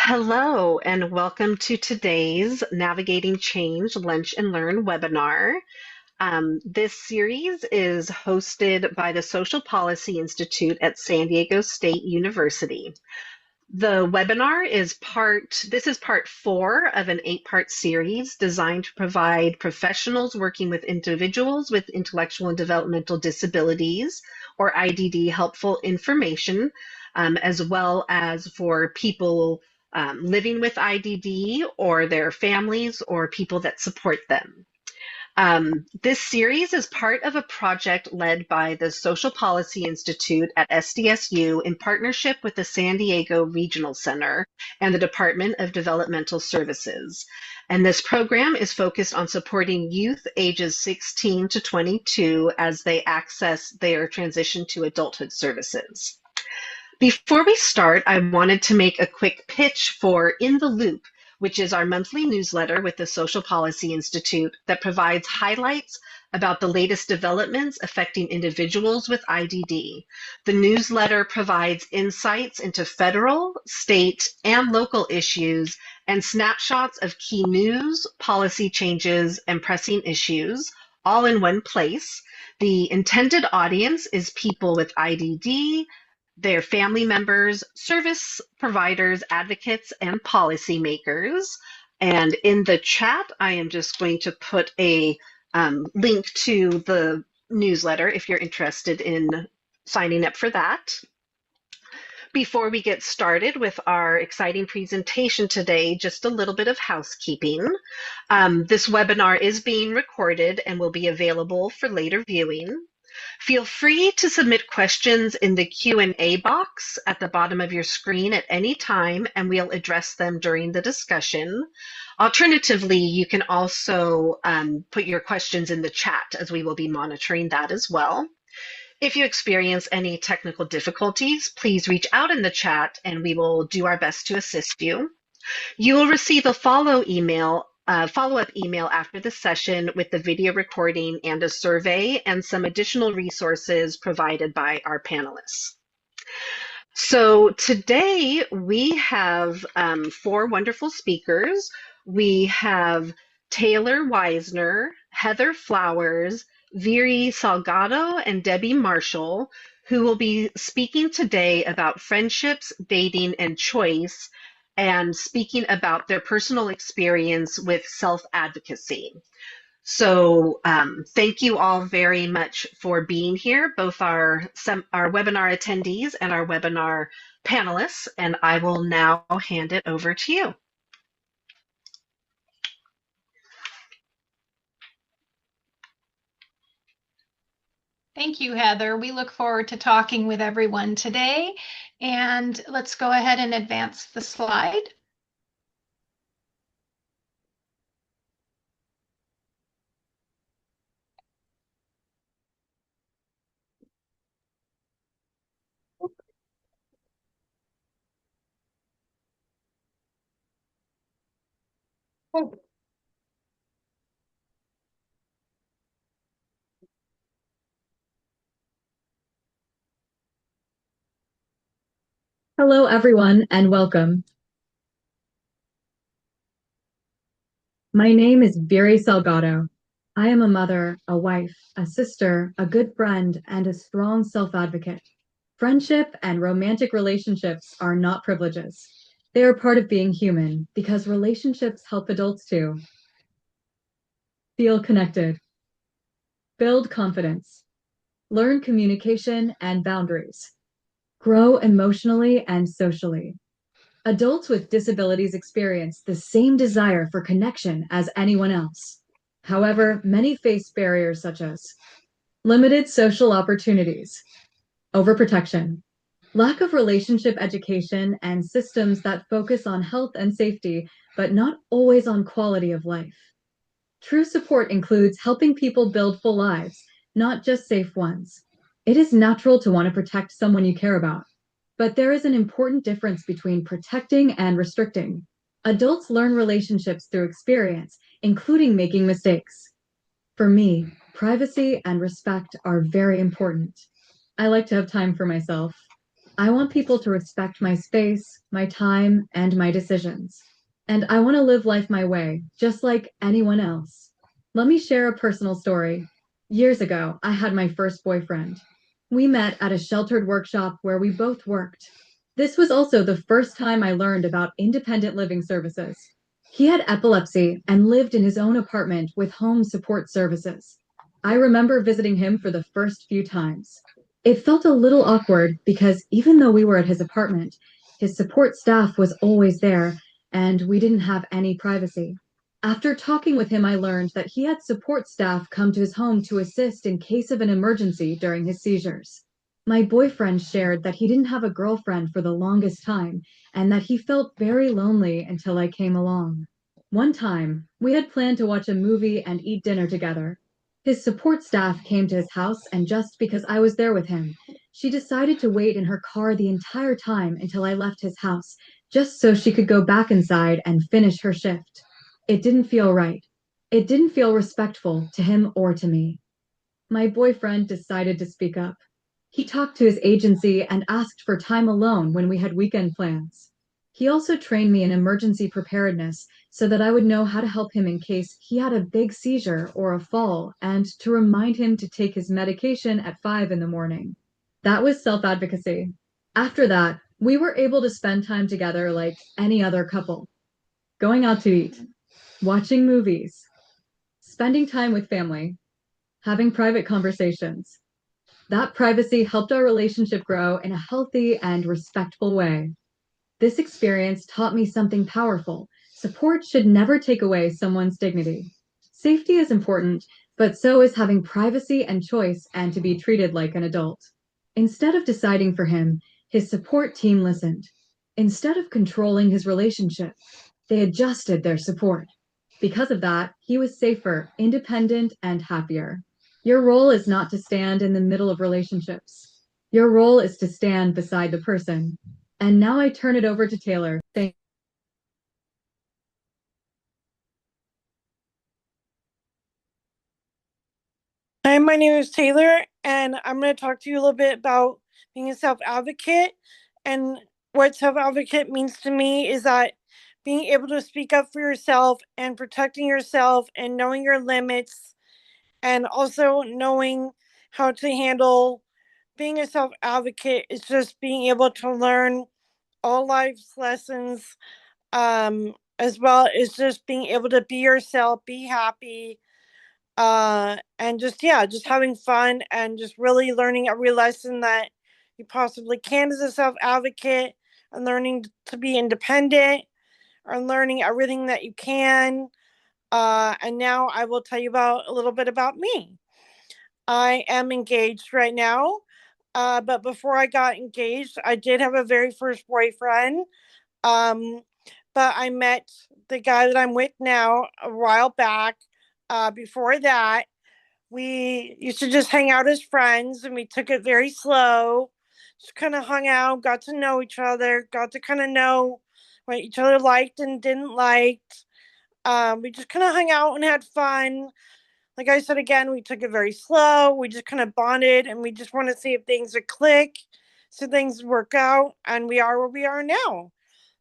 Hello, and welcome to today's Navigating Change Lunch and Learn webinar. This series is hosted by the Social Policy Institute at San Diego State University. The webinar this is part four of an eight-part series designed to provide professionals working with individuals with intellectual and developmental disabilities, or IDD, helpful information, as well as for people living with IDD or their families or people that support them. This series is part of a project led by the Social Policy Institute at SDSU in partnership with the San Diego Regional Center and the Department of Developmental Services. And this program is focused on supporting youth ages 16 to 22 as they access their transition to adulthood services. Before we start, I wanted to make a quick pitch for In the Loop, which is our monthly newsletter with the Social Policy Institute that provides highlights about the latest developments affecting individuals with IDD. The newsletter provides insights into federal, state, and local issues and snapshots of key news, policy changes, and pressing issues, all in one place. The intended audience is people with IDD, their family members, service providers, advocates, and policymakers. And in the chat, I am just going to put a link to the newsletter if you're interested in signing up for that. Before we get started with our exciting presentation today, just a little bit of housekeeping. This webinar is being recorded and will be available for later viewing. Feel free to submit questions in the Q&A box at the bottom of your screen at any time, and we'll address them during the discussion. Alternatively, you can also put your questions in the chat, as we will be monitoring that as well. If you experience any technical difficulties, please reach out in the chat and we will do our best to assist you. You will receive a follow-up email after the session with the video recording and a survey and some additional resources provided by our panelists. So today we have four wonderful speakers. We have Taylor Weisner, Heather Flowers, Veri Salgado, and Debbie Marshall, who will be speaking today about friendships, dating, and choice, and speaking about their personal experience with self-advocacy. So thank you all very much for being here, both our webinar attendees and our webinar panelists, and I will now hand it over to you. Thank you, Heather. We look forward to talking with everyone today. And let's go ahead and advance the slide. Hello, everyone, and welcome. My name is Veri Salgado. I am a mother, a wife, a sister, a good friend, and a strong self-advocate. Friendship and romantic relationships are not privileges. They are part of being human because relationships help adults to feel connected, build confidence, learn communication and boundaries, grow emotionally and socially. Adults with disabilities experience the same desire for connection as anyone else. However, many face barriers such as limited social opportunities, overprotection, lack of relationship education, and systems that focus on health and safety, but not always on quality of life. True support includes helping people build full lives, not just safe ones. It is natural to want to protect someone you care about. But there is an important difference between protecting and restricting. Adults learn relationships through experience, including making mistakes. For me, privacy and respect are very important. I like to have time for myself. I want people to respect my space, my time, and my decisions. And I want to live life my way, just like anyone else. Let me share a personal story. Years ago, I had my first boyfriend. We met at a sheltered workshop where we both worked. This was also the first time I learned about independent living services. He had epilepsy and lived in his own apartment with home support services. I remember visiting him for the first few times. It felt a little awkward because even though we were at his apartment, his support staff was always there and we didn't have any privacy. After talking with him, I learned that he had support staff come to his home to assist in case of an emergency during his seizures. My boyfriend shared that he didn't have a girlfriend for the longest time and that he felt very lonely until I came along. One time, we had planned to watch a movie and eat dinner together. His support staff came to his house, and just because I was there with him, she decided to wait in her car the entire time until I left his house, just so she could go back inside and finish her shift. It didn't feel right. It didn't feel respectful to him or to me. My boyfriend decided to speak up. He talked to his agency and asked for time alone when we had weekend plans. He also trained me in emergency preparedness so that I would know how to help him in case he had a big seizure or a fall and to remind him to take his medication at 5 in the morning. That was self advocacy. After that, we were able to spend time together like any other couple, going out to eat, watching movies, spending time with family, having private conversations. That privacy helped our relationship grow in a healthy and respectful way. This experience taught me something powerful. Support should never take away someone's dignity. Safety is important, but so is having privacy and choice and to be treated like an adult. Instead of deciding for him, his support team listened. Instead of controlling his relationship, they adjusted their support. Because of that, he was safer, independent, and happier. Your role is not to stand in the middle of relationships. Your role is to stand beside the person. And now I turn it over to Taylor. Thank Hi, my name is Taylor, and I'm going to talk to you a little bit about being a self advocate. And what self advocate means to me is that being able to speak up for yourself and protecting yourself and knowing your limits, and also knowing how to handle being a self advocate is just being able to learn all life's lessons, as well as just being able to be yourself, be happy, and just, yeah, just having fun and just really learning every lesson that you possibly can as a self advocate, and learning to be independent, and learning everything that you can. And now I will tell you about a little bit about me. I am engaged right now, but before I got engaged, I did have a very first boyfriend. um but I met the guy that I'm with now a while back. Before that, we used to just hang out as friends, and we took it very slow. Just kind of hung out, got to know each other, got to kind of know what each other liked and didn't like. We just kind of hung out and had fun. Like I said, again, we took it very slow. We just kind of bonded, and we just want to see if things would click, so things would work out, and we are where we are now.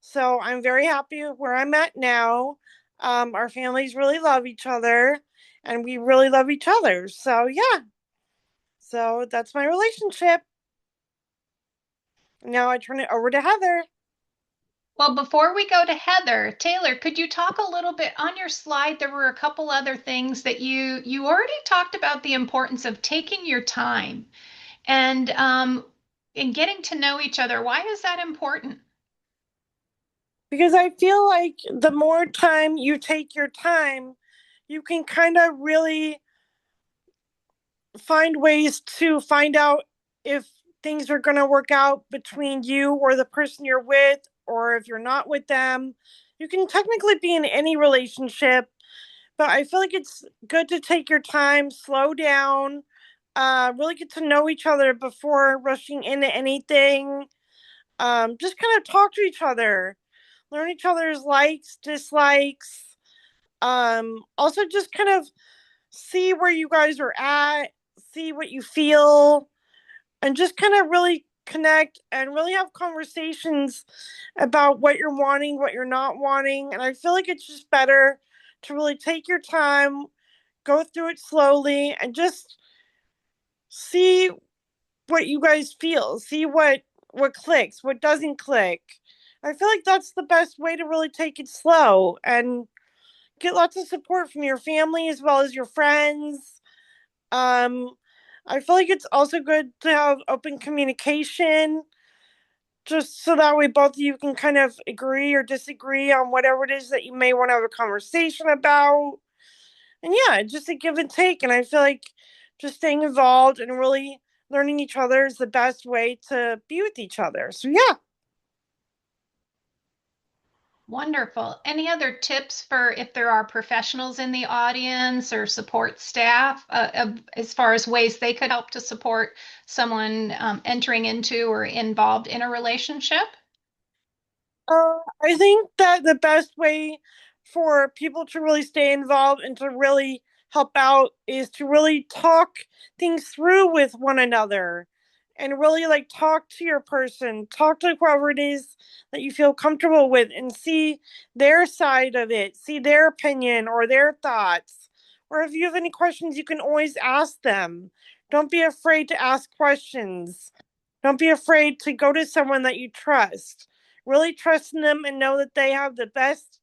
So I'm very happy where I'm at now. Our families really love each other, and we really love each other. So yeah, so that's my relationship. Now I turn it over to Heather. Well, before we go to Heather, Taylor, could you talk a little bit on your slide? There were a couple other things that you already talked about, the importance of taking your time and in getting to know each other. Why is that important? Because I feel like the more time you take your time, you can kind of really find ways to find out if things are going to work out between you or the person you're with, or if you're not with them. You can technically be in any relationship, but I feel like it's good to take your time, slow down, really get to know each other before rushing into anything. Just kind of talk to each other, learn each other's likes, dislikes. Also, just kind of see where you guys are at, see what you feel, and just kind of really connect and really have conversations about what you're wanting, what you're not wanting. And I feel like it's just better to really take your time, go through it slowly, and just see what you guys feel, see what clicks, what doesn't click. I feel like that's the best way to really take it slow and get lots of support from your family as well as your friends. Um, I feel like it's also good to have open communication, just so that way both of you can kind of agree or disagree on whatever it is that you may want to have a conversation about. And yeah, just a give and take. And I feel like just staying involved and really learning each other is the best way to be with each other. So yeah. Wonderful. Any other tips for if there are professionals in the audience or support staff as far as ways they could help to support someone entering into or involved in a relationship? I think that the best way for people to really stay involved and to really help out is to really talk things through with one another and really like talk to your person, talk to whoever it is that you feel comfortable with and see their side of it, see their opinion or their thoughts. Or if you have any questions, you can always ask them. Don't be afraid to ask questions. Don't be afraid to go to someone that you trust. Really trust in them and know that they have the best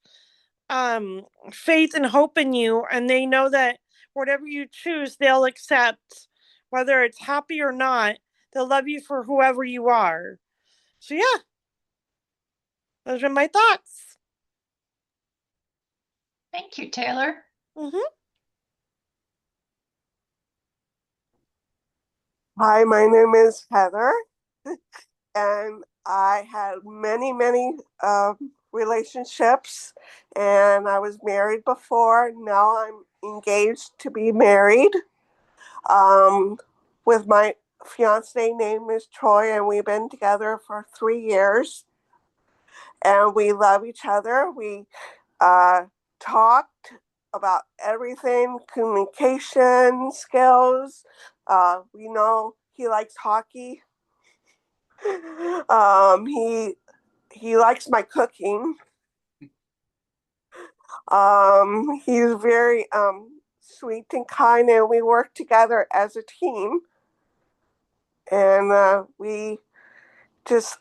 faith and hope in you, and they know that whatever you choose, they'll accept, whether it's happy or not. They'll love you for whoever you are. So yeah, those are my thoughts. Thank you, Taylor. Mm-hmm. Hi, my name is Heather, and I had many relationships, and I was married before. Now I'm engaged to be married um, with my fiance name is Troy, and we've been together for 3 years, and we love each other. We talked about everything, communication skills. We know he likes hockey. He likes my cooking. He's very sweet and kind, and we work together as a team. And we just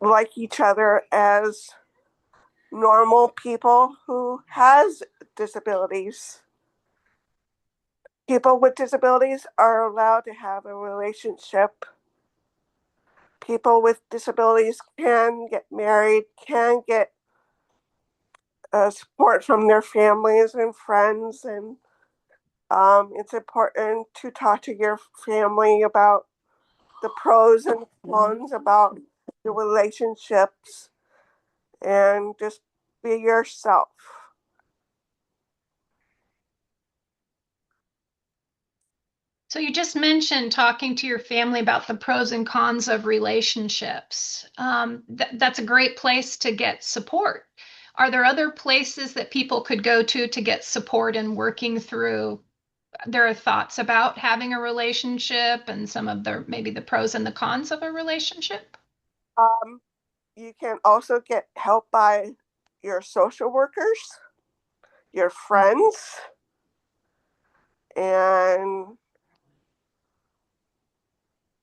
like each other as normal people who has disabilities. People with disabilities are allowed to have a relationship. People with disabilities can get married, can get support from their families and friends, and it's important to talk to your family about the pros and cons about the relationships and just be yourself. So you just mentioned talking to your family about the pros and cons of relationships. That's a great place to get support. Are there other places that people could go to get support in working through their thoughts about having a relationship and some of the maybe the pros and the cons of a relationship? Um, you can also get help by your social workers, your friends, and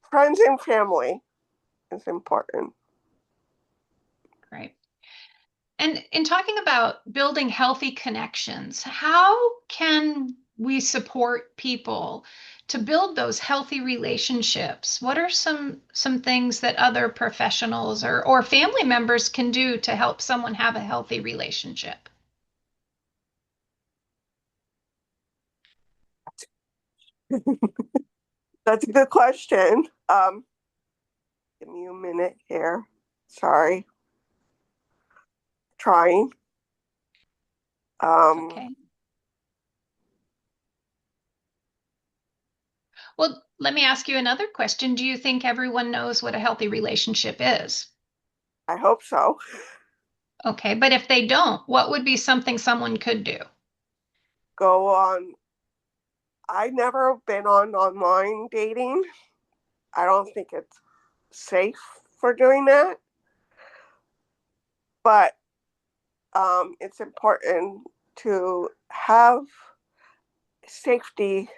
friends and family is important. Great. And in talking about building healthy connections, how can we support people to build those healthy relationships? What are some things that other professionals or family members can do to help someone have a healthy relationship? That's a good question. Give me a minute here. Sorry. Trying. Okay. Well, let me ask you another question. Do you think everyone knows what a healthy relationship is? I hope so. Okay, but if they don't, what would be something someone could do? Go on. I never been on online dating. I don't think it's safe for doing that. But it's important to have safety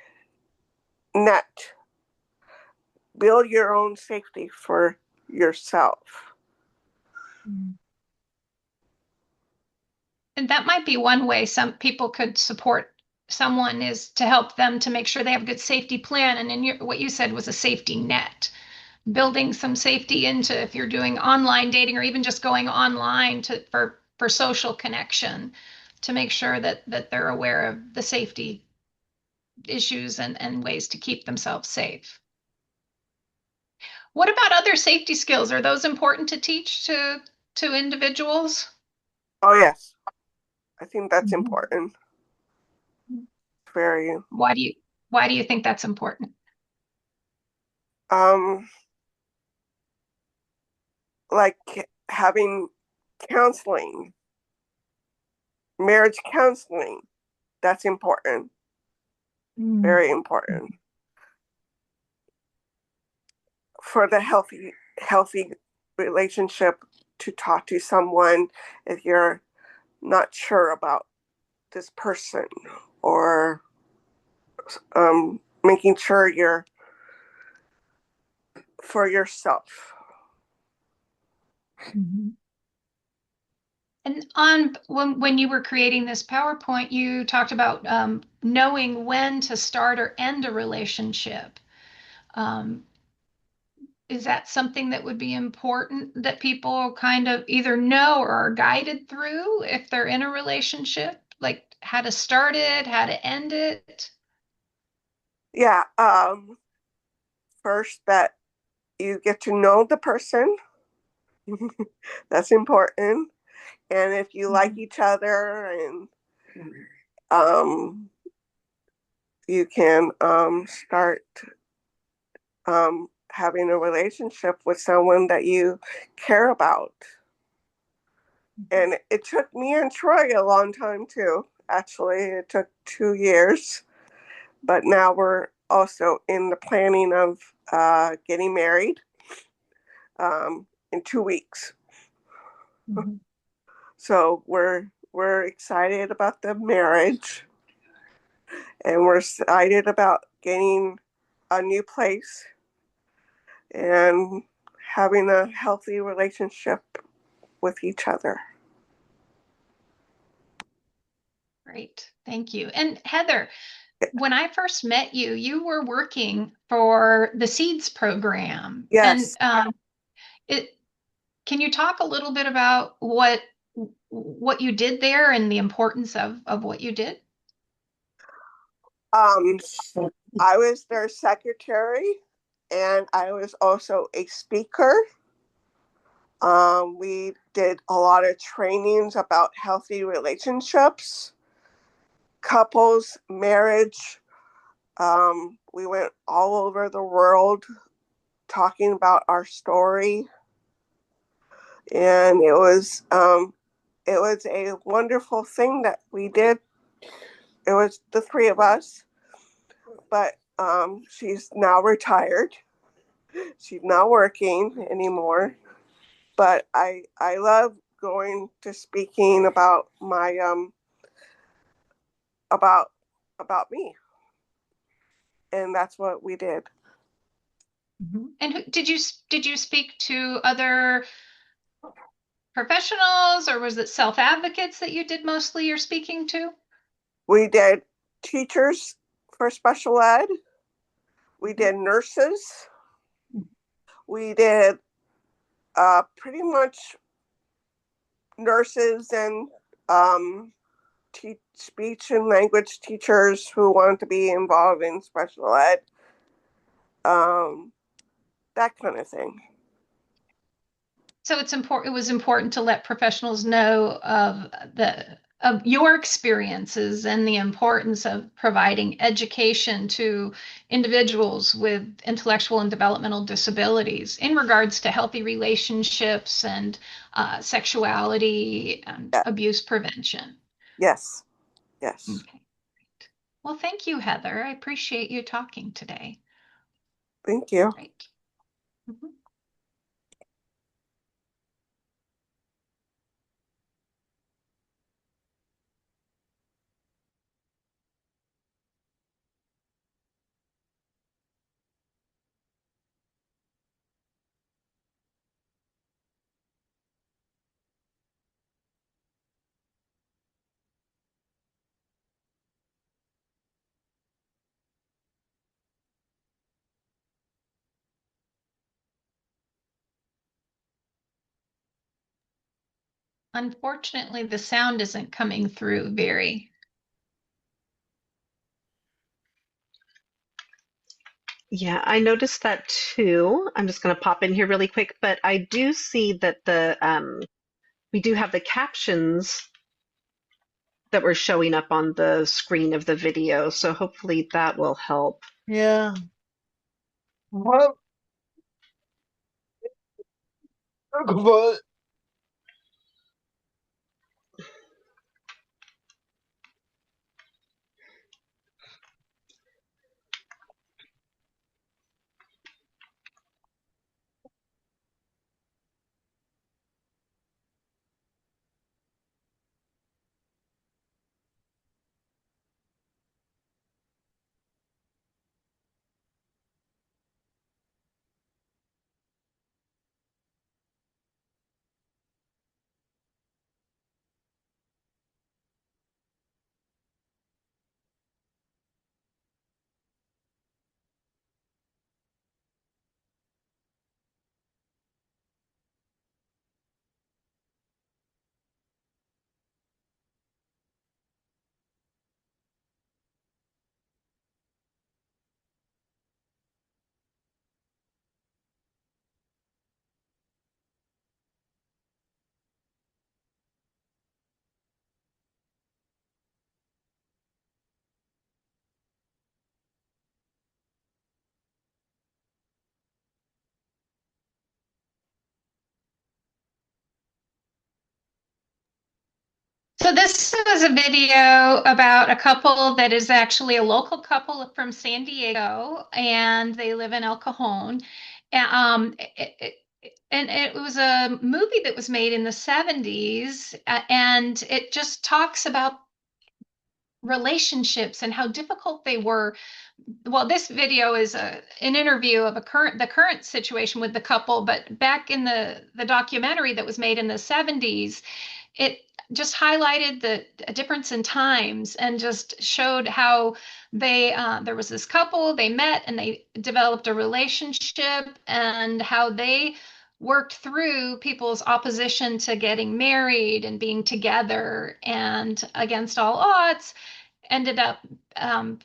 net. Build your own safety for yourself. And that might be one way some people could support someone, is to help them to make sure they have a good safety plan. And in what you said was a safety net, building some safety into, if you're doing online dating or even just going online for social connection, to make sure that they're aware of the safety issues and ways to keep themselves safe. What about other safety skills? Are those important to teach to individuals? Oh, yes. I think that's important. Very. Why do you think that's important? Like having counseling, marriage counseling, that's important. Very important for the healthy relationship, to talk to someone if you're not sure about this person, or making sure you're for yourself. And when you were creating this PowerPoint, you talked about knowing when to start or end a relationship. Is that something that would be important that people kind of either know or are guided through if they're in a relationship, like how to start it, how to end it? Yeah. First, that you get to know the person. That's important. And if you like each other, and you can start having a relationship with someone that you care about. And it took me and Troy a long time too. Actually, it took 2 years. But now we're also in the planning of getting married in 2 weeks. So we're excited about the marriage, and we're excited about getting a new place and having a healthy relationship with each other. Great, thank you. And Heather, when I first met you, you were working for the SEEDS program. Yes. And can you talk a little bit about what you did there and the importance of what you did? I was their secretary, and I was also a speaker. We did a lot of trainings about healthy relationships, couples, marriage. We went all over the world talking about our story, and it was a wonderful thing that we did. It was the three of us, but she's now retired. She's not working anymore. But I love going to speaking about my about me, and that's what we did. And did you speak to other professionals, or was it self-advocates that you did mostly your speaking to? We did teachers for special ed. We did nurses. We did pretty much nurses and speech and language teachers who want to be involved in special ed. That kind of thing. So it's important. It was important to let professionals know of your experiences and the importance of providing education to individuals with intellectual and developmental disabilities in regards to healthy relationships and sexuality and abuse prevention. Yes. Yes. Okay. Well, thank you, Heather. I appreciate you talking today. Thank you. Great. Mm-hmm. Unfortunately, the sound isn't coming through, Veri. Yeah, I noticed that too. I'm just going to pop in here really quick, but I do see that the we do have the captions that were showing up on the screen of the video, so hopefully that will help. Yeah. Well, but So this is a video about a couple that is actually a local couple from San Diego, and they live in El Cajon. And it was a movie that was made in the 70s, and it just talks about relationships and how difficult they were. Well, this video is an interview of the current situation with the couple, but back in the documentary that was made in the 70s, it just highlighted the difference in times and just showed how there was this couple, they met and they developed a relationship, and how they worked through people's opposition to getting married and being together, and against all odds ended up um,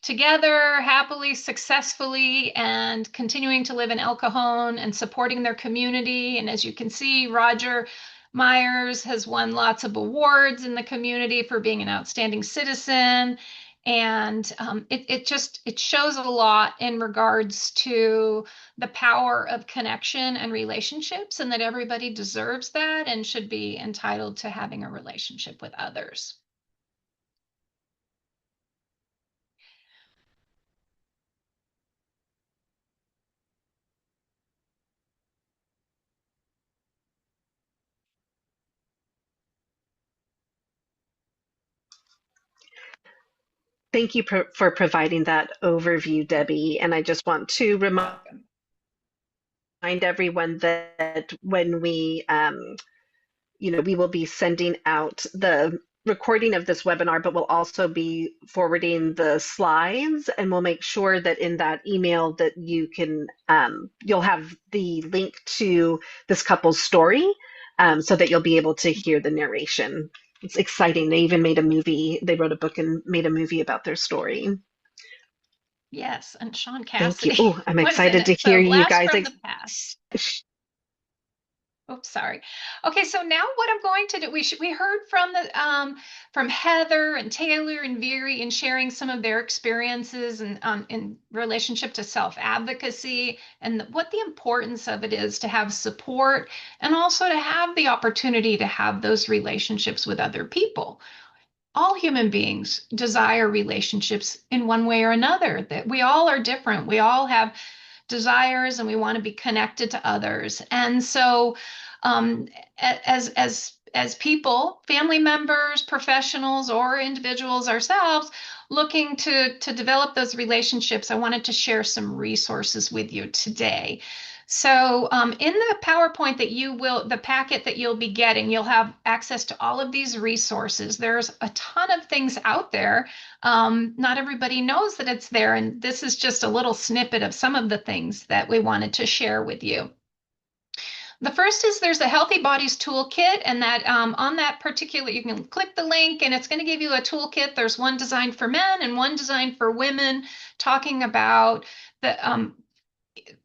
together happily, successfully, and continuing to live in El Cajon and supporting their community. And as you can see, Roger Myers has won lots of awards in the community for being an outstanding citizen. And it shows a lot in regards to the power of connection and relationships, and that everybody deserves that and should be entitled to having a relationship with others. Thank you for providing that overview, Debbie. And I just want to remind Welcome. everyone that when we will be sending out the recording of this webinar, but we'll also be forwarding the slides, and we'll make sure that in that email that you'll have the link to this couple's story, so that you'll be able to hear the narration. It's exciting. They even made a movie. They wrote a book and made a movie about their story. Yes, and Sean Thank you. Cassidy Oh, I'm was in excited to it. So hear you blast guys. from the past. Oops, sorry. Okay, so now what I'm going to do, we heard from from Heather and Taylor and Veri in sharing some of their experiences and in relationship to self-advocacy, and what the importance of it is to have support, and also to have the opportunity to have those relationships with other people. All human beings desire relationships in one way or another, that we all are different. We all have desires and we want to be connected to others. And so um, as people, family members, professionals, or individuals ourselves looking to develop those relationships, I wanted to share some resources with you today. So in the PowerPoint the packet that you'll be getting, you'll have access to all of these resources. There's a ton of things out there. Not everybody knows that it's there, and this is just a little snippet of some of the things that we wanted to share with you. The first is there's a Healthy Bodies Toolkit, and that on that particular, you can click the link and it's going to give you a toolkit. There's one designed for men and one designed for women, talking about the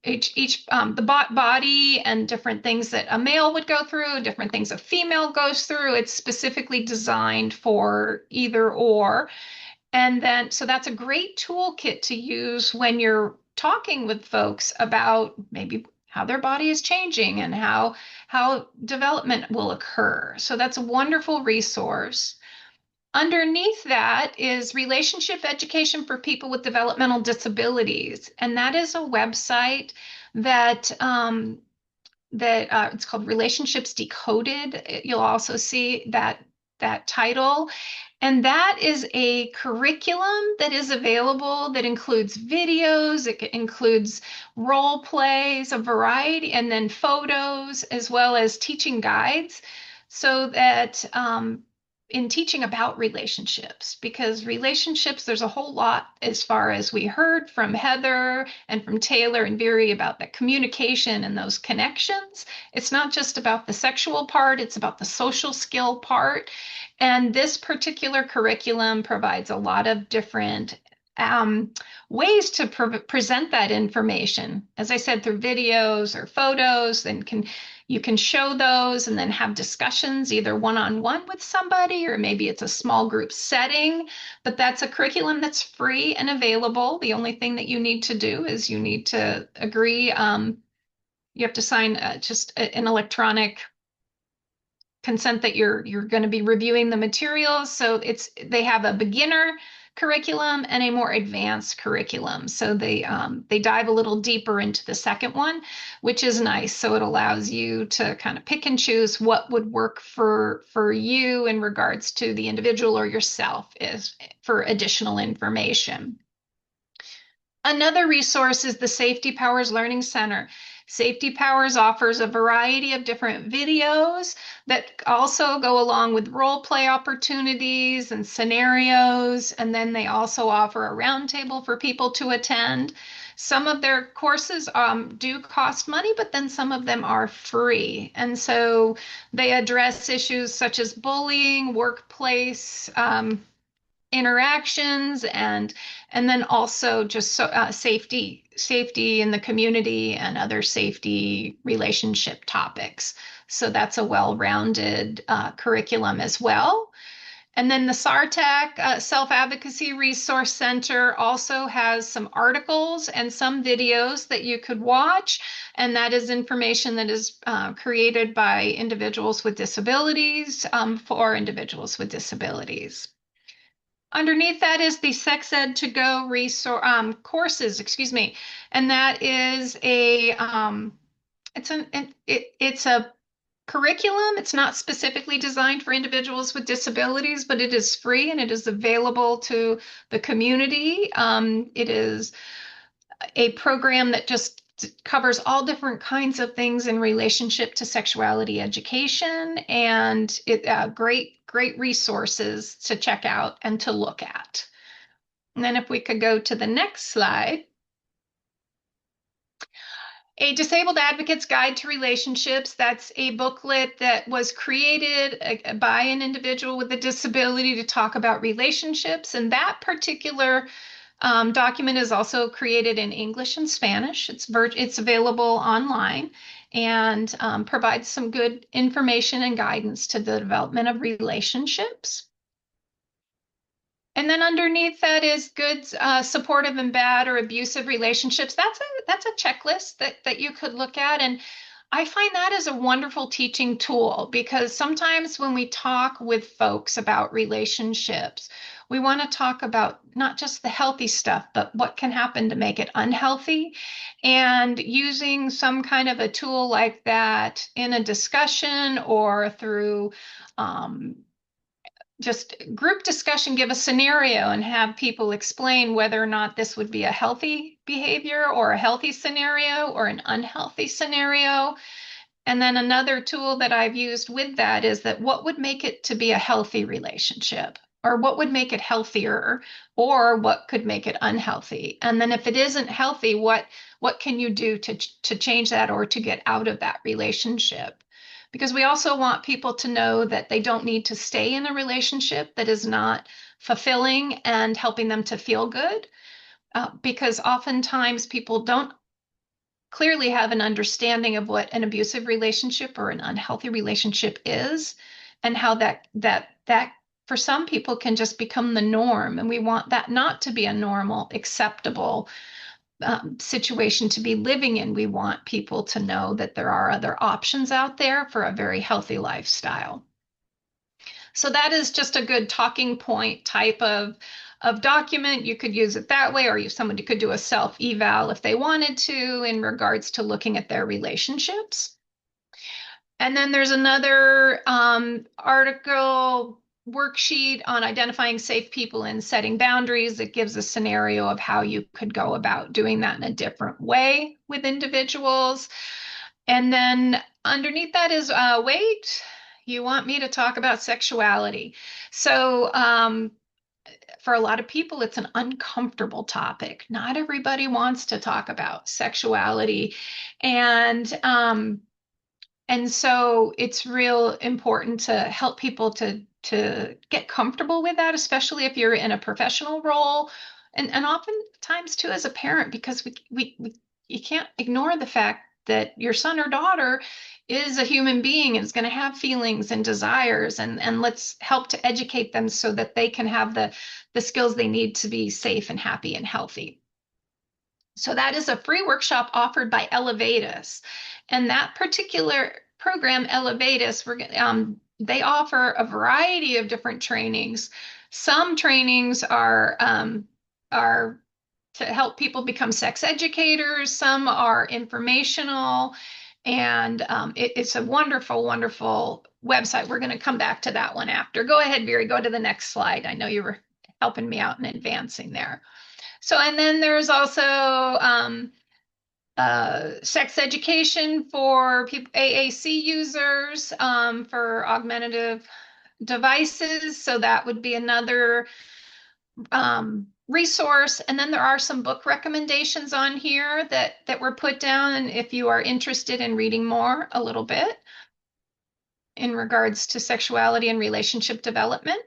the body and different things that a male would go through, different things a female goes through. It's specifically designed for either or. And then, so that's a great toolkit to use when you're talking with folks about maybe how their body is changing and how development will occur. So that's a wonderful resource. Underneath that is relationship education for people with developmental disabilities, and that is a website that it's called Relationships Decoded. You'll also see that title. And that is a curriculum that is available that includes videos, it includes role plays, a variety, and then photos, as well as teaching guides, so that in teaching about relationships, because relationships, there's a whole lot as far as we heard from Heather and from Taylor and Veri about the communication and those connections. It's not just about the sexual part, it's about the social skill part. And this particular curriculum provides a lot of different ways to present that information. As I said, through videos or photos, and you can show those and then have discussions either one-on-one with somebody, or maybe it's a small group setting. But that's a curriculum that's free and available. The only thing that you need to do is you need to agree. You have to sign just an electronic consent that you're going to be reviewing the materials. So they have a beginner curriculum and a more advanced curriculum. So they dive a little deeper into the second one, which is nice. So it allows you to kind of pick and choose what would work for you in regards to the individual or yourself is for additional information. Another resource is the Safety Powers Learning Center. Safety Powers offers a variety of different videos that also go along with role play opportunities and scenarios. And then they also offer a roundtable for people to attend. Some of their courses do cost money, but then some of them are free. And so they address issues such as bullying, workplace interactions, and then also just safety in the community and other safety relationship topics. So that's a well-rounded curriculum as well. And then the SARTAC Self-Advocacy Resource Center also has some articles and some videos that you could watch. And that is information that is created by individuals with disabilities for individuals with disabilities. Underneath that is the Sex Ed to Go resource courses, and that is it's a curriculum. It's not specifically designed for individuals with disabilities, but it is free and it is available to the community. It is a program that just covers all different kinds of things in relationship to sexuality education, and great resources to check out and to look at. And then if we could go to the next slide. A Disabled Advocate's Guide to Relationships. That's a booklet that was created by an individual with a disability to talk about relationships. And that particular document is also created in English and Spanish. It's available online and provides some good information and guidance to the development of relationships. And then underneath that is good, supportive and bad or abusive relationships. That's a checklist that you could look at. And I find that is a wonderful teaching tool, because sometimes when we talk with folks about relationships, we want to talk about not just the healthy stuff, but what can happen to make it unhealthy. And using some kind of a tool like that in a discussion or through just group discussion, give a scenario and have people explain whether or not this would be a healthy behavior or a healthy scenario or an unhealthy scenario. And then another tool that I've used with that is that what would make it to be a healthy relationship? or what would make it healthier, or what could make it unhealthy? And then if it isn't healthy, what can you do to change that or to get out of that relationship? Because we also want people to know that they don't need to stay in a relationship that is not fulfilling and helping them to feel good. Because oftentimes people don't clearly have an understanding of what an abusive relationship or an unhealthy relationship is, and how that for some people can just become the norm. And we want that not to be a normal, acceptable situation to be living in. We want people to know that there are other options out there for a very healthy lifestyle. So that is just a good talking point type of document. You could use it that way, or someone could do a self eval if they wanted to in regards to looking at their relationships. And then there's another article worksheet on identifying safe people and setting boundaries. It gives a scenario of how you could go about doing that in a different way with individuals. And then underneath that is wait, you want me to talk about sexuality. So for a lot of people, it's an uncomfortable topic. Not everybody wants to talk about sexuality. And so it's real important to help people to get comfortable with that, especially if you're in a professional role, and oftentimes too as a parent, because we you can't ignore the fact that your son or daughter is a human being and is going to have feelings and desires, and let's help to educate them so that they can have the skills they need to be safe and happy and healthy. So that is a free workshop offered by Elevatus. And that particular program, Elevatus, they offer a variety of different trainings. Some trainings are to help people become sex educators. Some are informational. And it's a wonderful, wonderful website. We're going to come back to that one after. Go ahead, Veri, go to the next slide. I know you were helping me out in advancing there. So, and then there's also sex education for AAC users for augmentative devices. So that would be another resource. And then there are some book recommendations on here that were put down if you are interested in reading more a little bit in regards to sexuality and relationship development.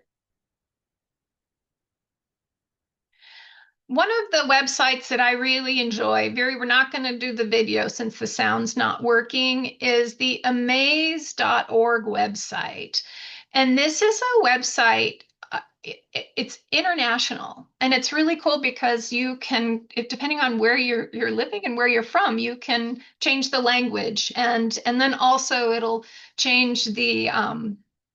One of the websites that I really enjoy, Veri, we're not going to do the video since the sound's not working, is the amaze.org website. And this is a website, it's international, and it's really cool because you can, depending on where you're living and where you're from, you can change the language, and then also it'll change the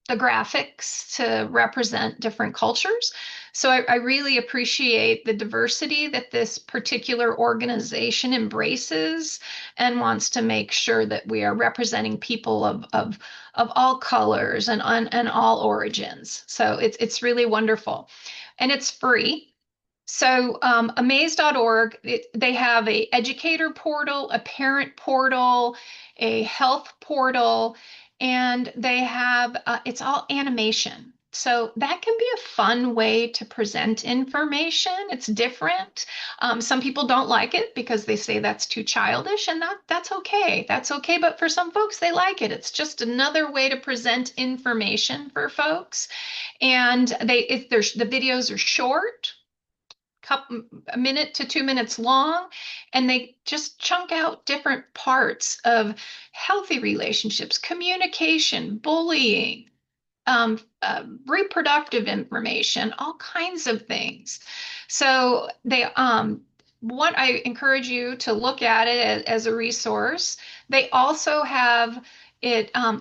graphics to represent different cultures. So I really appreciate the diversity that this particular organization embraces and wants to make sure that we are representing people of all colors and all origins. So it's really wonderful, and it's free. So amaze.org, they have a educator portal, a parent portal, a health portal, and they have it's all animation. So that can be a fun way to present information. It's different. Some people don't like it because they say that's too childish, and that's okay. That's okay. But for some folks, they like it. It's just another way to present information for folks. And the videos are short, a minute to 2 minutes long, and they just chunk out different parts of healthy relationships, communication, bullying, reproductive information, all kinds of things. So what I encourage you to look at it as a resource. They also have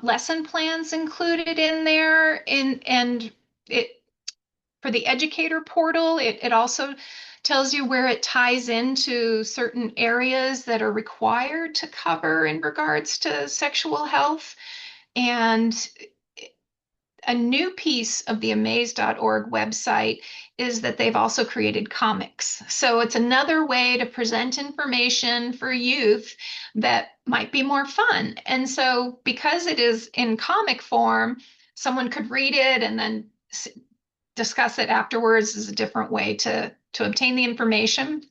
lesson plans included in there, and it for the educator portal, it also tells you where it ties into certain areas that are required to cover in regards to sexual health. And a new piece of the amaze.org website is that they've also created comics. So it's another way to present information for youth that might be more fun. And so because it is in comic form, someone could read it and then discuss it afterwards is a different way to obtain the information.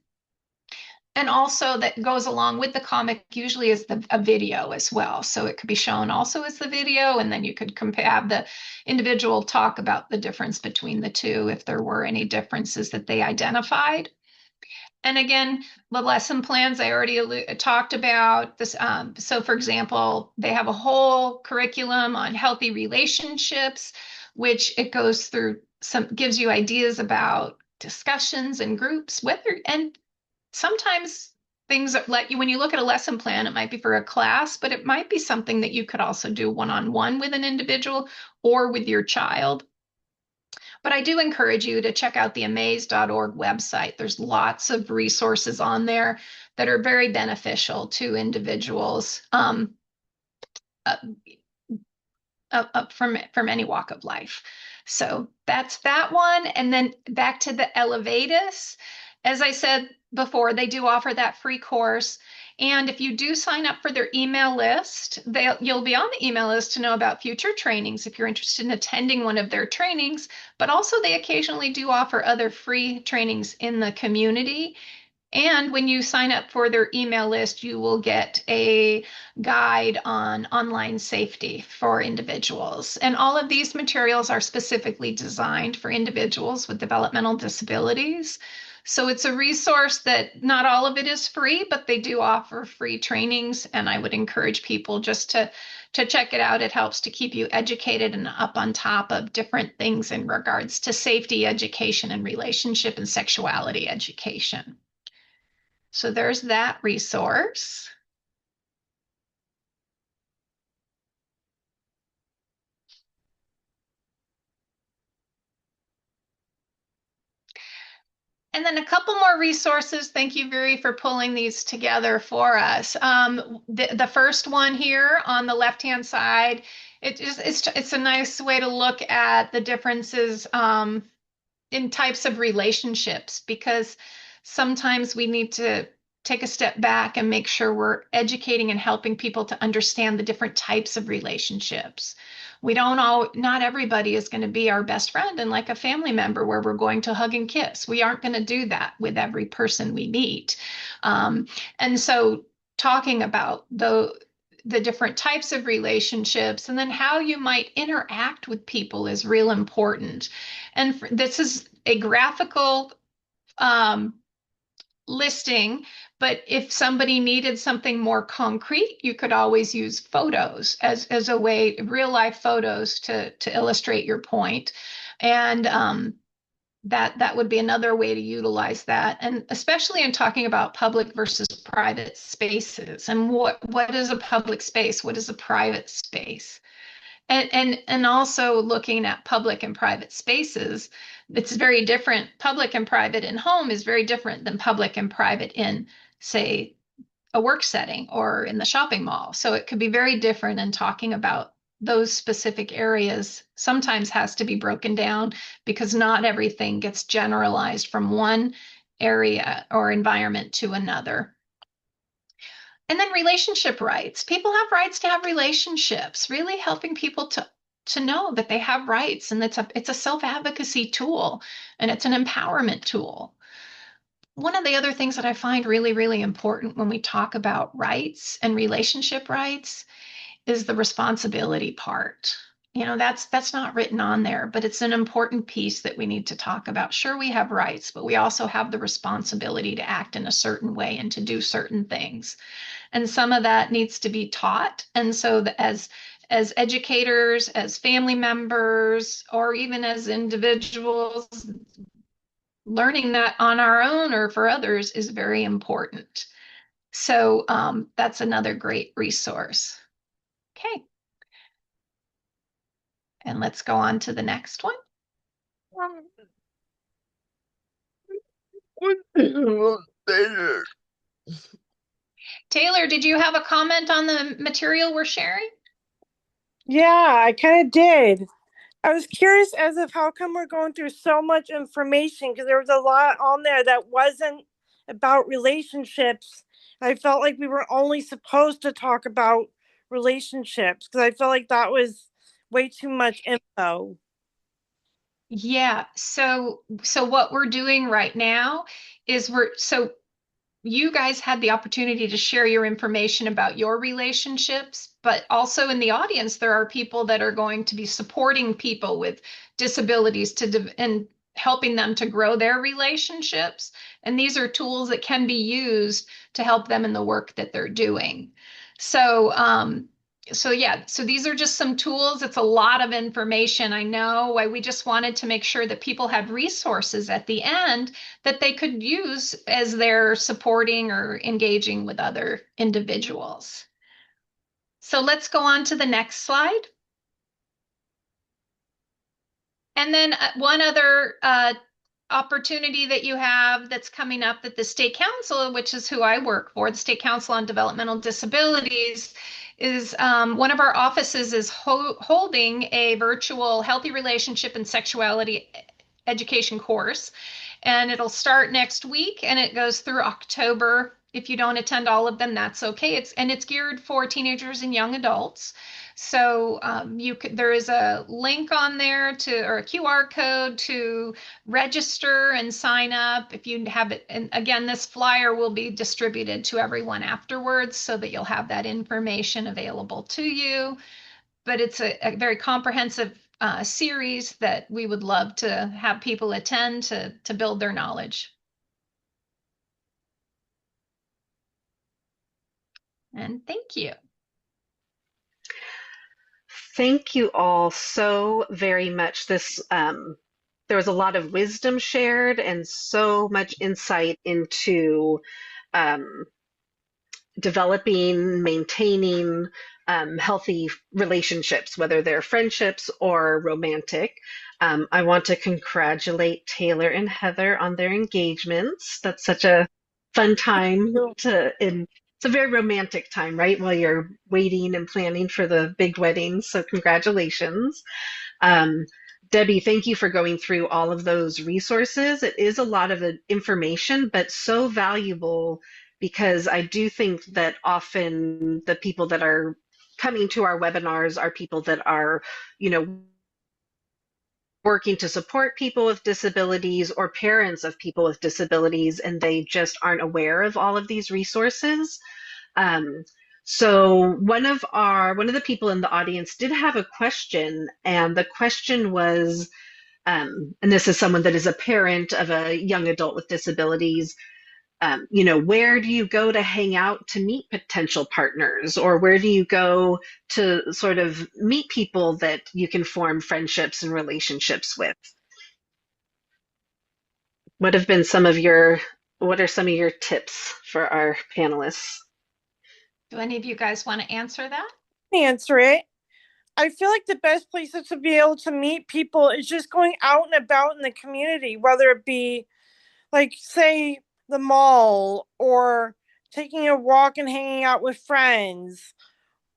And also that goes along with the comic usually is a video as well. So it could be shown also as the video, and then you could have the individual talk about the difference between the two if there were any differences that they identified. And again, the lesson plans I already talked about this. So for example, they have a whole curriculum on healthy relationships, which it goes through gives you ideas about discussions and groups, and sometimes things let you, when you look at a lesson plan, it might be for a class, but it might be something that you could also do one-on-one with an individual or with your child. But I do encourage you to check out the amaze.org website. There's lots of resources on there that are very beneficial to individuals uh, from any walk of life. So that's that one. And then back to the Elevatus. As I said before, they do offer that free course. And if you do sign up for their email list, you'll be on the email list to know about future trainings if you're interested in attending one of their trainings. But also, they occasionally do offer other free trainings in the community. And when you sign up for their email list, you will get a guide on online safety for individuals. And all of these materials are specifically designed for individuals with developmental disabilities. So it's a resource that not all of it is free, but they do offer free trainings. And I would encourage people just to check it out. It helps to keep you educated and up on top of different things in regards to safety education and relationship and sexuality education. So there's that resource. And then a couple more resources. Thank you, Veri, for pulling these together for us. The first one here on the left-hand side, it's a nice way to look at the differences in types of relationships, because sometimes we need to take a step back and make sure we're educating and helping people to understand the different types of relationships. Not everybody is going to be our best friend and like a family member where we're going to hug and kiss. We aren't going to do that with every person we meet. And so talking about the different types of relationships and then how you might interact with people is real important. And this is a graphical listing, but if somebody needed something more concrete, you could always use photos as a way, real life photos to illustrate your point. And that would be another way to utilize that. And especially in talking about public versus private spaces and what is a public space? What is a private space? And also looking at public and private spaces, it's very different. Public and private in home is very different than public and private in, say, a work setting or in the shopping mall. So it could be very different, and talking about those specific areas sometimes has to be broken down because not everything gets generalized from one area or environment to another. And then relationship rights. People have rights to have relationships, really helping people to know that they have rights, and it's a self-advocacy tool, and it's an empowerment tool. One of the other things that I find really, really important when we talk about rights and relationship rights is the responsibility part. That's not written on there, but it's an important piece that we need to talk about. Sure, we have rights, but we also have the responsibility to act in a certain way and to do certain things. And some of that needs to be taught. And so as educators, as family members, or even as individuals, learning that on our own or for others is very important. So that's another great resource. Okay. And let's go on to the next one. Taylor, did you have a comment on the material we're sharing? Yeah, I kind of did. I was curious as of how come we're going through so much information, because there was a lot on there that wasn't about relationships. I felt like we were only supposed to talk about relationships because I felt like that was way too much info. Yeah. So what we're doing right now is you guys had the opportunity to share your information about your relationships, but also in the audience, there are people that are going to be supporting people with disabilities and helping them to grow their relationships. And these are tools that can be used to help them in the work that they're doing. So, so these are just some tools. It's a lot of information. I know why we just wanted to make sure that people had resources at the end that they could use as they're supporting or engaging with other individuals. So let's go on to the next slide. And then one other opportunity that you have that's coming up at the State Council, which is who I work for, the State Council on Developmental Disabilities, is one of our offices is holding a virtual healthy relationship and sexuality education course. And it'll start next week and it goes through October. If you don't attend all of them, that's okay. It's geared for teenagers and young adults. So there is a link on there or a QR code to register and sign up if you have it. And again, this flyer will be distributed to everyone afterwards so that you'll have that information available to you. But it's a very comprehensive series that we would love to have people attend to build their knowledge. And thank you. Thank you all so very much. There was a lot of wisdom shared and so much insight into um, developing, maintaining healthy relationships, whether they're friendships or romantic. I want to congratulate Taylor and Heather on their engagements. That's such a fun time and it's a very romantic time, right? While you're waiting and planning for the big wedding. So congratulations. Um, Debbie, thank you for going through all of those resources. It is a lot of information, but so valuable because I do think that often the people that are coming to our webinars are people that are, you know, working to support people with disabilities or parents of people with disabilities, and they just aren't aware of all of these resources. Um, so one of the people in the audience did have a question, and the question was, and this is someone that is a parent of a young adult with disabilities. Where do you go to hang out to meet potential partners, or where do you go to sort of meet people that you can form friendships and relationships with? What have been some of your, what are some of your tips for our panelists? Do any of you guys want to answer that? Answer it. I feel like the best places to be able to meet people is just going out and about in the community, whether it be like, say, the mall or taking a walk and hanging out with friends,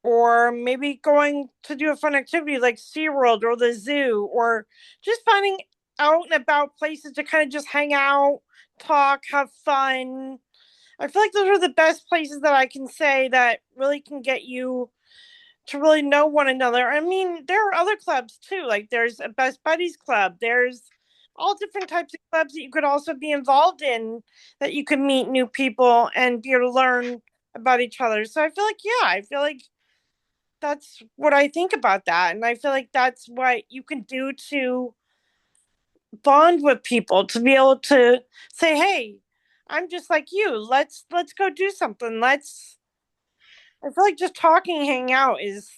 or maybe going to do a fun activity like SeaWorld or the zoo, or just finding out and about places to kind of just hang out, talk, have fun. I feel like those are the best places that I can say that really can get you to really know one another. I mean, there are other clubs too. Like there's a Best Buddies Club. There's all different types of clubs that you could also be involved in that you could meet new people and be able to learn about each other. So I feel like, yeah, I feel like that's what I think about that. And I feel like that's what you can do to bond with people, to be able to say, hey, I'm just like you. Let's go do something. I feel like just talking, hanging out is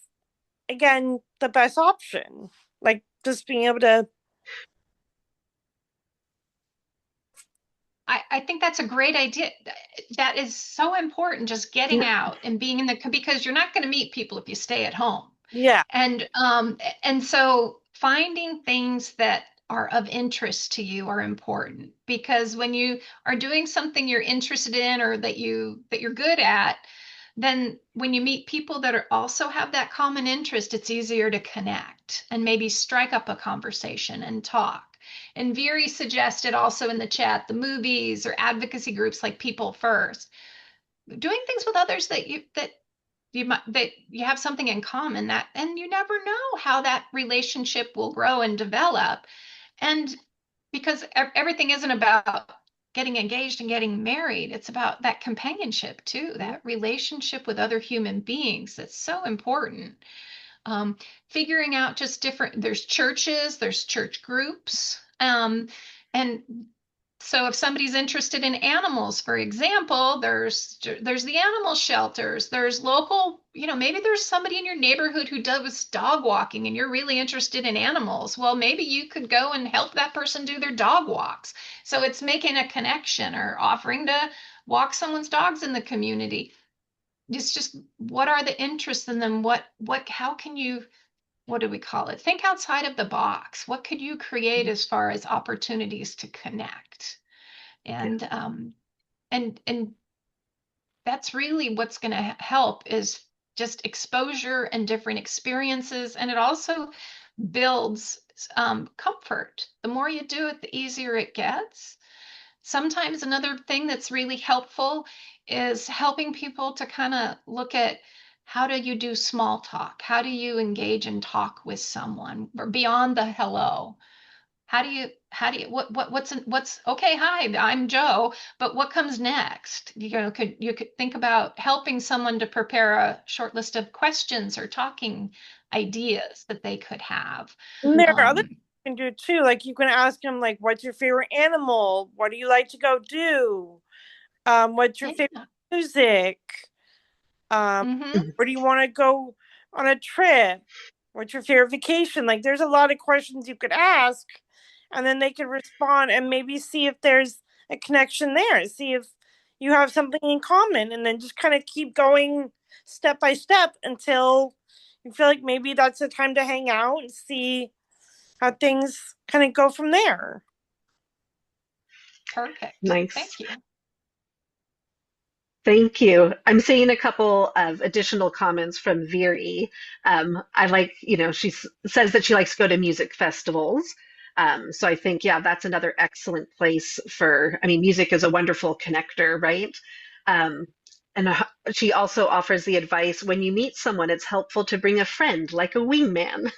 again the best option. Like just being able to. I think that's a great idea. That is so important, just getting out and being because you're not going to meet people if you stay at home. Yeah. And so finding things that are of interest to you are important because when you are doing something you're interested in or that you're good at, then when you meet people that are also have that common interest, it's easier to connect and maybe strike up a conversation and talk. And Veri suggested also in the chat the movies or advocacy groups like People First, doing things with others that you have something in common, that and you never know how that relationship will grow and develop. And because everything isn't about getting engaged and getting married, it's about that companionship too, that relationship with other human beings that's so important. Figuring out just different, there's churches, there's church groups. And so if somebody's interested in animals, for example, there's the animal shelters, there's local, maybe there's somebody in your neighborhood who does dog walking and you're really interested in animals. Well, maybe you could go and help that person do their dog walks. So it's making a connection or offering to walk someone's dogs in the community. It's just what are the interests in them? How can you, what do we call it? Think outside of the box. What could you create as far as opportunities to connect? And that's really what's going to help is just exposure and different experiences. And it also builds comfort. The more you do it, the easier it gets. Sometimes another thing that's really helpful is helping people to kind of look at how do you do small talk? How do you engage and talk with someone beyond the hello? What's okay, hi, I'm Joe, but what comes next? You could think about helping someone to prepare a short list of questions or talking ideas that they could have. And there are other things you can do too. Like you can ask them, like, what's your favorite animal? What do you like to go do? What's your favorite music? Where do you want to go on a trip? What's your favorite vacation? Like there's a lot of questions you could ask, and then they could respond and maybe see if there's a connection there, see if you have something in common, and then just kind of keep going step by step until you feel like maybe that's the time to hang out and see how things kind of go from there. Perfect. Nice. Thank you. Thank you. I'm seeing a couple of additional comments from Veri. I like, she says that she likes to go to music festivals. So I think, yeah, that's another excellent place music is a wonderful connector, right? And she also offers the advice when you meet someone, it's helpful to bring a friend like a wingman.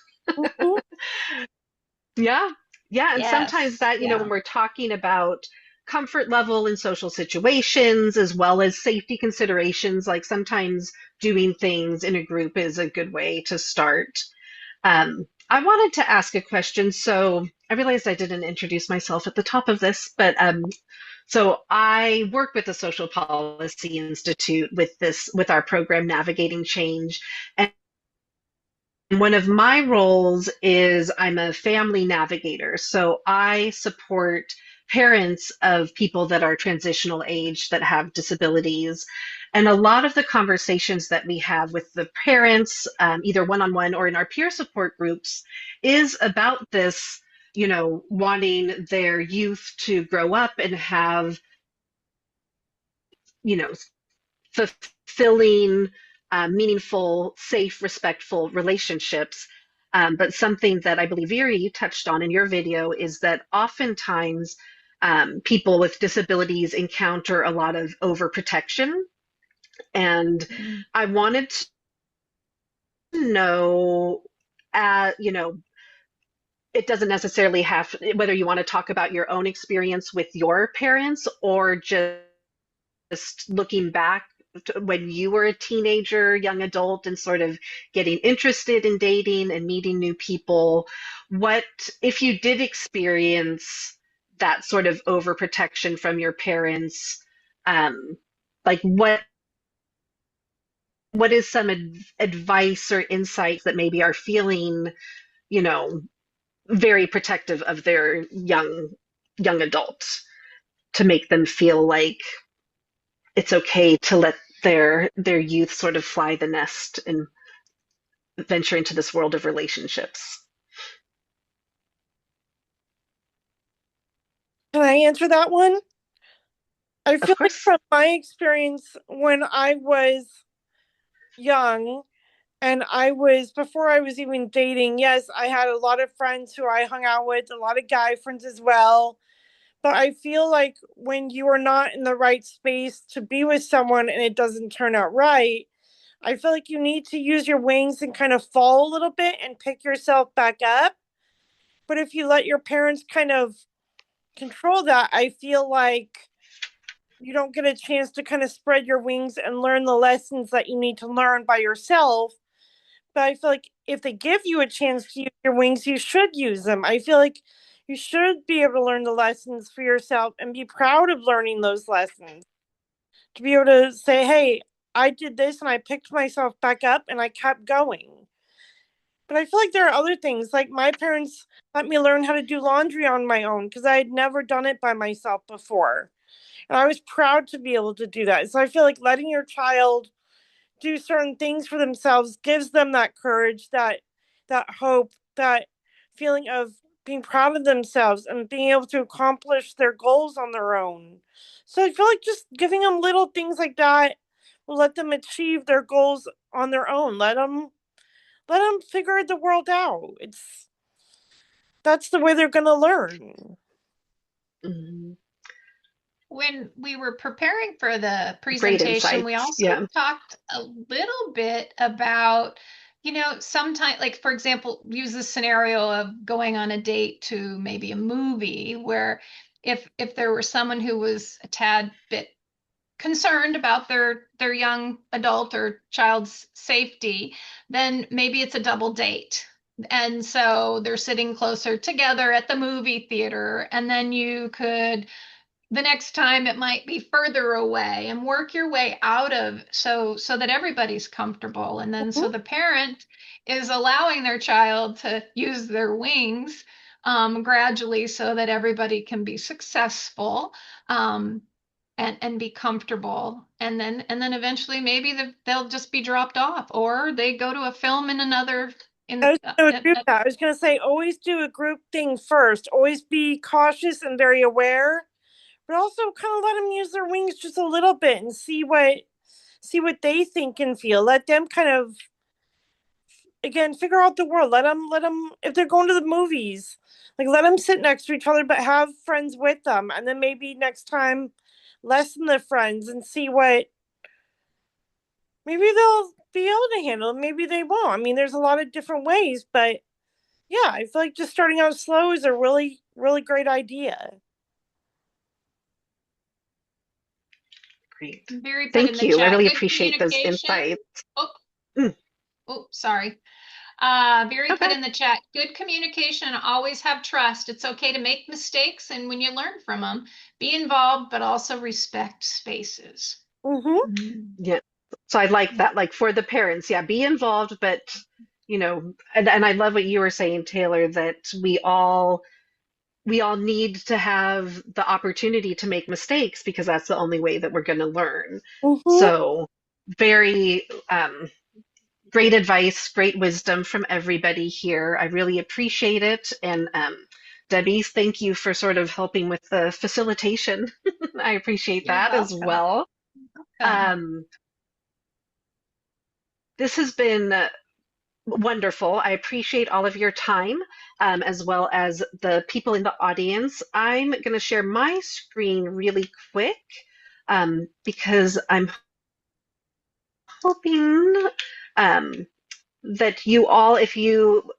Yeah. Yeah. And sometimes that, when we're talking about comfort level in social situations as well as safety considerations, like sometimes doing things in a group is a good way to start. I wanted to ask a question. So I realized I didn't introduce myself at the top of this, but so I work with the Social Policy Institute with our program Navigating Change. And one of my roles is I'm a family navigator. So I support parents of people that are transitional age that have disabilities. And a lot of the conversations that we have with the parents, either one-on-one or in our peer support groups, is about this, wanting their youth to grow up and have, you know, fulfilling, meaningful, safe, respectful relationships. But something that I believe, Veri, you touched on in your video is that oftentimes people with disabilities encounter a lot of overprotection. And I wanted to know, it doesn't necessarily have, whether you want to talk about your own experience with your parents or just looking back when you were a teenager, young adult, and sort of getting interested in dating and meeting new people. What, if you did experience that sort of overprotection from your parents, like what is some advice or insights that maybe are feeling, you know, very protective of their young adults to make them feel like it's okay to let their youth sort of fly the nest and venture into this world of relationships. Can I answer that one? I feel Of like course. from my experience when I was young and before I was even dating, yes, I had a lot of friends who I hung out with, a lot of guy friends as well. But I feel like when you are not in the right space to be with someone and it doesn't turn out right, I feel like you need to use your wings and kind of fall a little bit and pick yourself back up But if you let your parents kind of control that, I feel like you don't get a chance to kind of spread your wings and learn the lessons that you need to learn by yourself. But I feel like if they give you a chance to use your wings, you should use them. I feel like you should be able to learn the lessons for yourself and be proud of learning those lessons. To be able to say, hey, I did this and I picked myself back up and I kept going. But I feel like there are other things, like my parents let me learn how to do laundry on my own because I had never done it by myself before. And I was proud to be able to do that. So I feel like letting your child do certain things for themselves gives them that courage, that hope, that feeling of being proud of themselves and being able to accomplish their goals on their own. So I feel like just giving them little things like that will let them achieve their goals on their own. Let them figure the world out. That's the way they're going to learn. Mm-hmm. When we were preparing for the Great presentation, we insights. also Yeah. talked a little bit about, sometimes, like, for example, use the scenario of going on a date to maybe a movie where if there were someone who was a tad bit concerned about their young adult or child's safety, then maybe it's a double date. And so they're sitting closer together at the movie theater, and then you could the next time it might be further away and work your way out of so that everybody's comfortable, and then so the parent is allowing their child to use their wings gradually so that everybody can be successful, um, and be comfortable, and then eventually maybe they'll just be dropped off, or they go to a film in another I in was going to agree with that. I was going to say, always do a group thing first. Always be cautious and very aware, but also kind of let them use their wings just a little bit and see what they think and feel. Let them kind of again figure out the world. Let them if they're going to the movies, like let them sit next to each other, but have friends with them, and then maybe next time lessen the friends and see what maybe they'll be able to handle. Maybe they won't. I mean, there's a lot of different ways, but yeah, I feel like just starting out slow is a really, really great idea. Great. Veri put in Thank the you. I chat, really good appreciate those communication. insights. Oh, Mm, sorry. Veri put okay. in the chat, good communication, always have trust. It's okay to make mistakes, and when you learn from them, be involved, but also respect spaces. Mm-hmm. Yeah. So I like that. Like for the parents, yeah, be involved, but and I love what you were saying, Taylor, that we all need to have the opportunity to make mistakes because that's the only way that we're going to learn. Mm-hmm. So very great advice, great wisdom from everybody here. I really appreciate it. And Debbie, thank you for sort of helping with the facilitation. I appreciate You're that as welcome. well. Um, this has been wonderful. I appreciate all of your time, as well as the people in the audience. I'm going to share my screen really quick because I'm hoping that you all, if you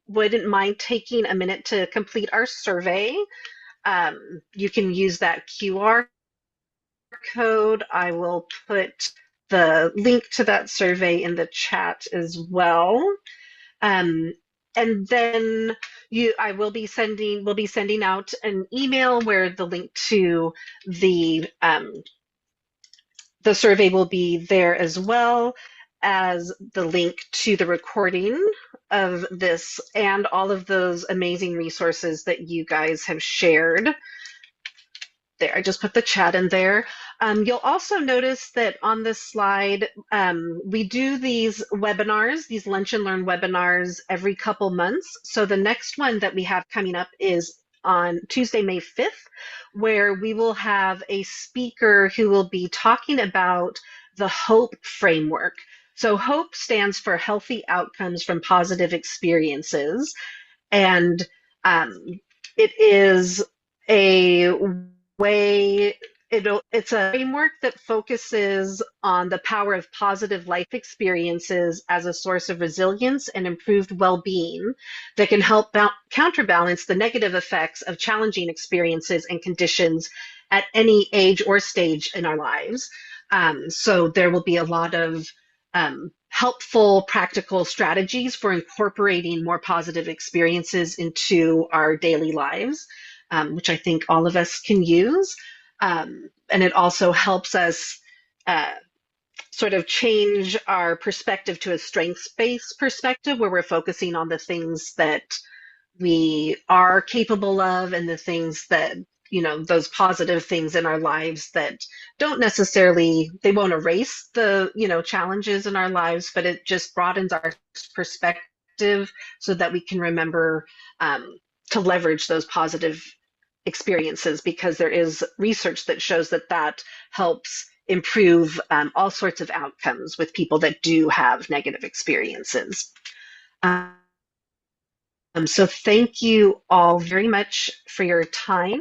wouldn't mind taking a minute to complete our survey, you can use that QR code. I will put the link to that survey in the chat as well. Um, and then we'll be sending out an email where the link to the survey will be there, as well as the link to the recording of this and all of those amazing resources that you guys have shared. There, I just put the chat in there. You'll also notice that on this slide, we do these webinars, these Lunch and Learn webinars every couple months. So the next one that we have coming up is on Tuesday, May 5th, where we will have a speaker who will be talking about the HOPE framework. So HOPE stands for Healthy Outcomes from Positive Experiences. And it is a way it's a framework that focuses on the power of positive life experiences as a source of resilience and improved well-being that can help counterbalance the negative effects of challenging experiences and conditions at any age or stage in our lives. So there will be a lot of helpful practical strategies for incorporating more positive experiences into our daily lives, which I think all of us can use. And it also helps us sort of change our perspective to a strengths-based perspective where we're focusing on the things that we are capable of and the things that, those positive things in our lives that don't necessarily, they won't erase the, challenges in our lives, but it just broadens our perspective so that we can remember to leverage those positive experiences, because there is research that shows that helps improve all sorts of outcomes with people that do have negative experiences. So thank you all very much for your time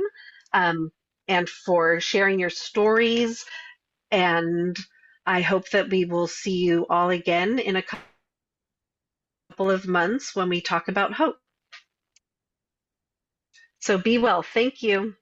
and for sharing your stories. And I hope that we will see you all again in a couple of months when we talk about hope. So be well. Thank you.